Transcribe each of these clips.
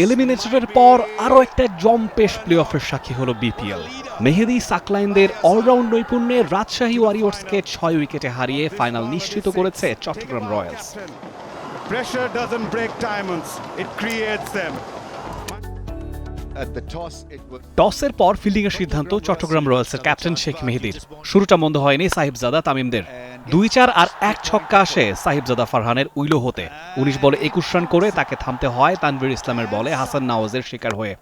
এলিমিনেটরের পর আরও একটা জম্পেশ প্লে অফের সাক্ষী হলো বিপিএল। মেহেদী সাকলাইনদের অলরাউন্ড নৈপুণ্যে রাজশাহী ওয়ারিয়র্সকে 6 উইকেটে হারিয়ে ফাইনাল নিশ্চিত করেছে চট্টগ্রাম রয়্যালস। টসের পর ফিল্ডিংয়ের সিদ্ধান্ত চট্টগ্রাম রয়্যালসের ক্যাপ্টেন শেখ মেহেদীর। শুরুটা মন্দ হয়নি সাহিবজাদা তামিমদের। 2-4 আর 1 ছক্কা আসে সাহিবজাদা ফারহানের উইলো হতে। 19 বলে 21 রান করে তাকে থামতে হয় তানভীর ইসলামের বলে হাসান নওয়াজের শিকার হয়ে।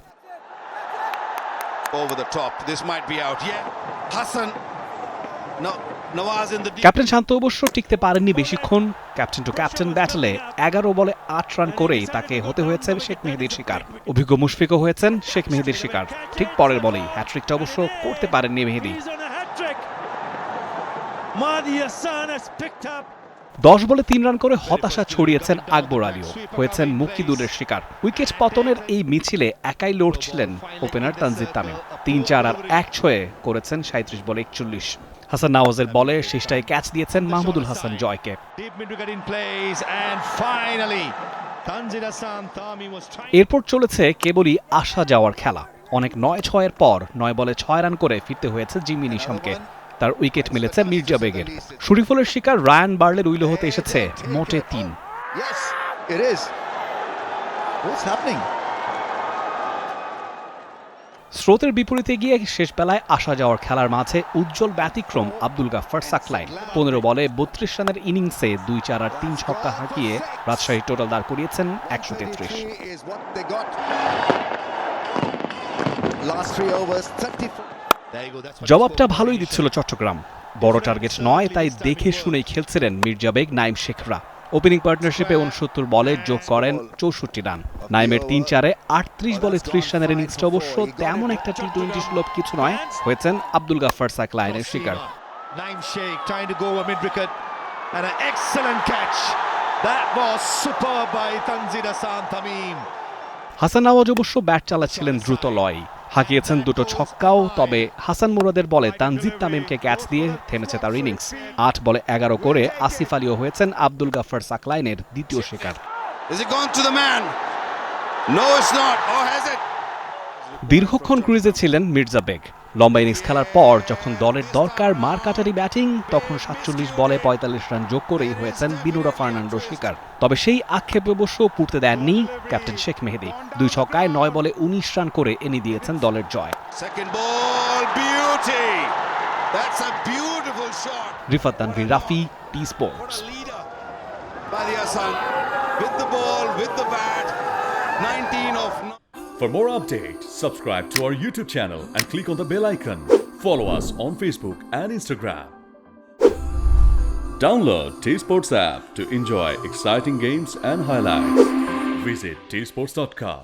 ক্যাপ্টেন শান্ত অবশ্য টিকতে পারেননি বেশিক্ষণ। ক্যাপ্টেন টু ক্যাপ্টেন ব্যাটলে 11 বলে 8 রান করেই তাকে হতে হয়েছে শেখ মেহেদীর শিকার। অভিজ্ঞ মুশফিকও হয়েছেন শেখ মেহেদীর শিকার। ঠিক পরের বলেই হ্যাট্রিকটা অবশ্য করতে পারেননি মেহেদী। 10 বলে 3 রান করে হতাশা ছড়িয়েছেন আকবর আলীও, হয়েছেন মুকিদুরের শিকার। উইকেট পতনের এই মিছিলে একাই লড়ছিলেন ওপেনার তানজিদ তামিম। 3-4 আর 1 ছয়ে করেছেন 37 বলে 41। হাসান নওয়াজের বলে শেষটায় ক্যাচ দিয়েছেন মাহমুদুল হাসান জয়কে। এরপর চলেছে কেবলই আসা যাওয়ার খেলা। অনেক 9-6-এর পর 9 বলে 6 রান করে ফিরতে হয়েছে জিমি নিশামকে। তার উইকেট মিলেছে মির্জা বেগের। শরীফুলের শিকার রায়ান বার্লের উইলো হতে এসেছে মোটে 3। স্রোতের বিপরীতে গিয়ে শেষ বেলায় আসা যাওয়ার খেলার মাঝে উজ্জ্বল ব্যতিক্রম আব্দুল গাফফার সাকলাইন। 15 বলে 32 রানের ইনিংসে 2-4 আর 3 ছক্কা হাঁকিয়ে রাজশাহী টোটাল দাঁড় করিয়েছেন 133। জবাবটা ভালোই দিচ্ছিল চট্টগ্রাম। বড় টার্গেট নয়, তাই দেখে শুনেই খেলছিলেন মির্জা বেগ নাইম শেখরা। ওপেনিং পার্টনারশিপে 69 বলে যোগ করেন 64 রান। নাইমের 3-4-এ 38 বলে 30 রানের ইনিংসটা অবশ্য তেমন একটা টি-20 সুলভ কিছু নয়, হয়েছেন আব্দুল গাফফার সাকলাইনের শিকার। হাসান নওয়াজ অবশ্য ব্যাট চালাচ্ছিলেন দ্রুত লয়, হাঁকিয়েছেন 2টো ছক্কাও। তবে হাসান মুরাদের বলে তানজিদ তামিমকে ক্যাচ দিয়ে থেমেছে তার ইনিংস। 8 বলে 11 করে আসিফ আলীও হয়েছেন আব্দুল গাফফার সাকলাইনের দ্বিতীয় শিকার। দীর্ঘক্ষণ ক্রিজে ছিলেন মির্জা বেগ। লম্বা ইনিংস খেলার পর যখন দলের দরকার মারকাটারি ব্যাটিং, তখন 47 বলে 45 রান যোগ করেই হয়েছেন বিনুরা ফার্নান্ডো শিকার। তবে সেই আক্ষেপ অবশ্য পুড়তে দেননি ক্যাপ্টেন শেখ মেহেদী। 2 ছক্কায় 9 বলে 19 রান করে এনে দিয়েছেন দলের জয়। Rifat Tanvir Rafi, T Sports. For more updates, subscribe to our YouTube channel and click on the bell icon. Follow us on Facebook and Instagram. Download T-Sports app to enjoy exciting games and highlights. Visit tsports.com.